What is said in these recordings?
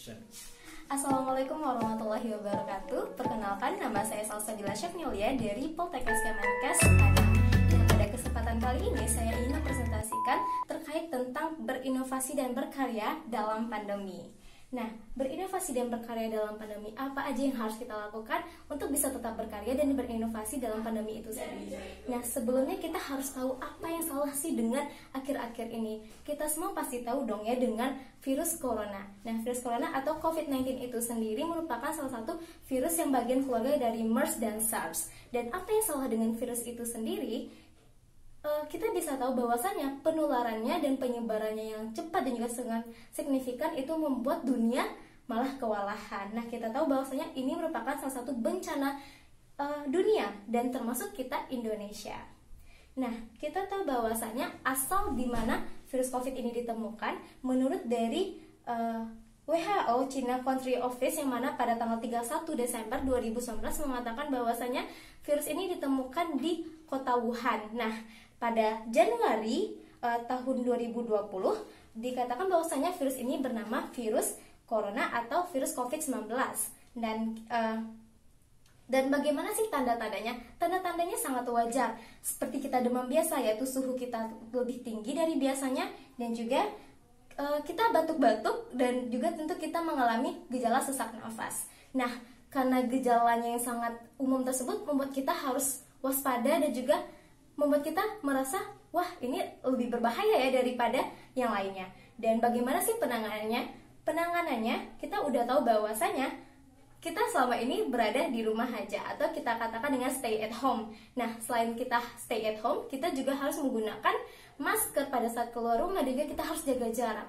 Action. Assalamualaikum warahmatullahi wabarakatuh. Perkenalkan, nama saya Salsabila Syafniulia dari Poltekkes Kemenkes Padang. Nah, pada kesempatan kali ini saya ingin mempresentasikan terkait tentang berinovasi dan berkarya dalam pandemi. Nah, berinovasi dan berkarya dalam pandemi, apa aja yang harus kita lakukan untuk bisa tetap berkarya dan berinovasi dalam pandemi itu sendiri. Nah, sebelumnya kita harus tahu apa yang salah sih dengan akhir-akhir ini. Kita semua pasti tahu dong ya dengan virus corona. Nah, virus corona atau COVID-19 itu sendiri merupakan salah satu virus yang bagian keluarga dari MERS dan SARS. Dan apa yang salah dengan virus itu sendiri? Kita bisa tahu bahwasanya penularannya dan penyebarannya yang cepat dan juga sangat signifikan itu membuat dunia malah kewalahan. Nah, kita tahu bahwasanya ini merupakan salah satu bencana dunia dan termasuk kita Indonesia. Nah, kita tahu bahwasanya asal di mana virus COVID ini ditemukan menurut dari WHO China Country Office yang mana pada tanggal 31 Desember 2019 mengatakan bahwasanya virus ini ditemukan di kota Wuhan. Nah, pada Januari tahun 2020 dikatakan bahwasanya virus ini bernama virus corona atau virus COVID-19. Dan bagaimana sih tanda-tandanya? Tanda-tandanya sangat wajar, seperti kita demam biasa, yaitu suhu kita lebih tinggi dari biasanya, dan juga kita batuk-batuk, dan juga tentu kita mengalami gejala sesak nafas. Nah, karena gejalanya yang sangat umum tersebut membuat kita harus waspada dan juga membuat kita merasa, wah ini lebih berbahaya ya daripada yang lainnya. Dan bagaimana sih penanganannya? Penanganannya kita udah tahu bahwasanya kita selama ini berada di rumah aja atau kita katakan dengan stay at home. Nah, selain kita stay at home, kita juga harus menggunakan masker pada saat keluar rumah dan juga kita harus jaga jarak.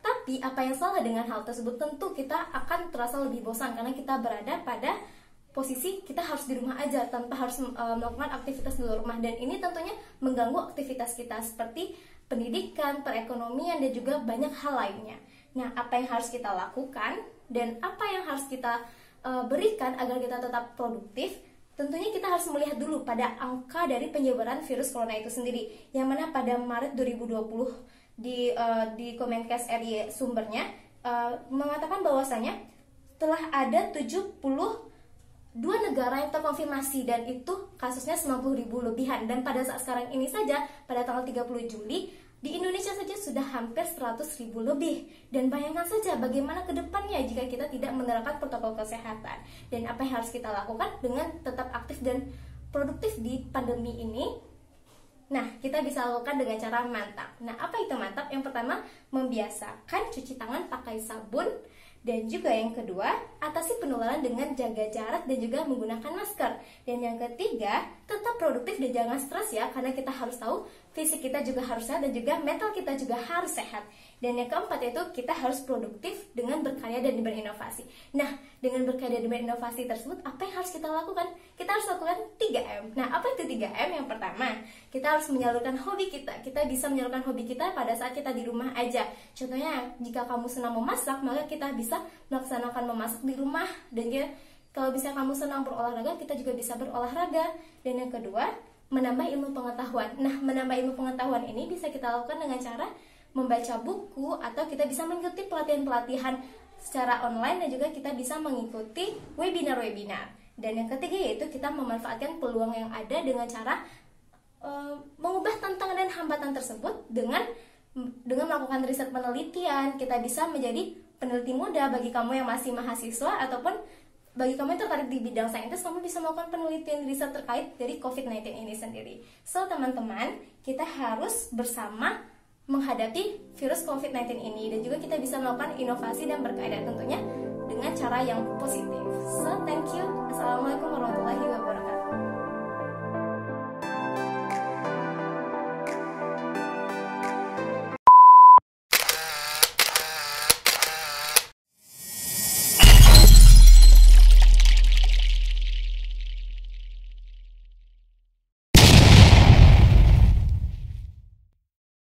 Tapi apa yang salah dengan hal tersebut? Tentu kita akan terasa lebih bosan karena kita berada pada posisi kita harus di rumah aja tanpa harus melakukan aktivitas di luar rumah, dan ini tentunya mengganggu aktivitas kita seperti pendidikan, perekonomian, dan juga banyak hal lainnya. Nah, apa yang harus kita lakukan dan apa yang harus kita berikan agar kita tetap produktif? Tentunya kita harus melihat dulu pada angka dari penyebaran virus corona itu sendiri, yang mana pada Maret 2020 di Kemenkes RI sumbernya mengatakan bahwasanya telah ada 72 negara yang terkonfirmasi, dan itu kasusnya 90.000 lebihan. Dan pada saat sekarang ini saja, pada tanggal 30 Juli, di Indonesia saja sudah hampir 100.000 lebih. Dan bayangkan saja bagaimana ke depannya jika kita tidak menerapkan protokol kesehatan. Dan apa yang harus kita lakukan dengan tetap aktif dan produktif di pandemi ini? Nah, kita bisa lakukan dengan cara mantap. Nah, apa itu mantap? Yang pertama, membiasakan cuci tangan pakai sabun. Dan juga yang kedua, atasi penularan dengan jaga jarak dan juga menggunakan masker. Dan yang ketiga, tetap produktif dan jangan stres ya, karena kita harus tahu fisik kita juga harus sehat dan juga mental kita juga harus sehat. Dan yang keempat yaitu kita harus produktif dengan berkarya dan berinovasi. Nah, dengan berkarya dan berinovasi tersebut, apa yang harus kita lakukan? Kita harus lakukan 3M. Nah, apa itu 3M? Yang pertama, kita harus menyalurkan hobi kita. Kita bisa menyalurkan hobi kita pada saat kita di rumah aja. Contohnya, jika kamu senang memasak, maka kita bisa melaksanakan memasak di rumah. Dan kalau bisa kamu senang berolahraga, kita juga bisa berolahraga. Dan yang kedua, menambah ilmu pengetahuan. Nah, menambah ilmu pengetahuan ini bisa kita lakukan dengan cara membaca buku, atau kita bisa mengikuti pelatihan-pelatihan secara online, dan juga kita bisa mengikuti webinar-webinar. Dan yang ketiga yaitu kita memanfaatkan peluang yang ada dengan cara mengubah tantangan dan hambatan tersebut dengan melakukan riset penelitian. Kita bisa menjadi peneliti muda. Bagi kamu yang masih mahasiswa ataupun bagi kamu yang tertarik di bidang saintis, kamu bisa melakukan penelitian riset terkait dari COVID-19 ini sendiri. So, teman-teman, kita harus bersama menghadapi virus COVID-19 ini, dan juga kita bisa melakukan inovasi dan berkarya tentunya dengan cara yang positif. So, thank you. Assalamualaikum warahmatullahi wabarakatuh.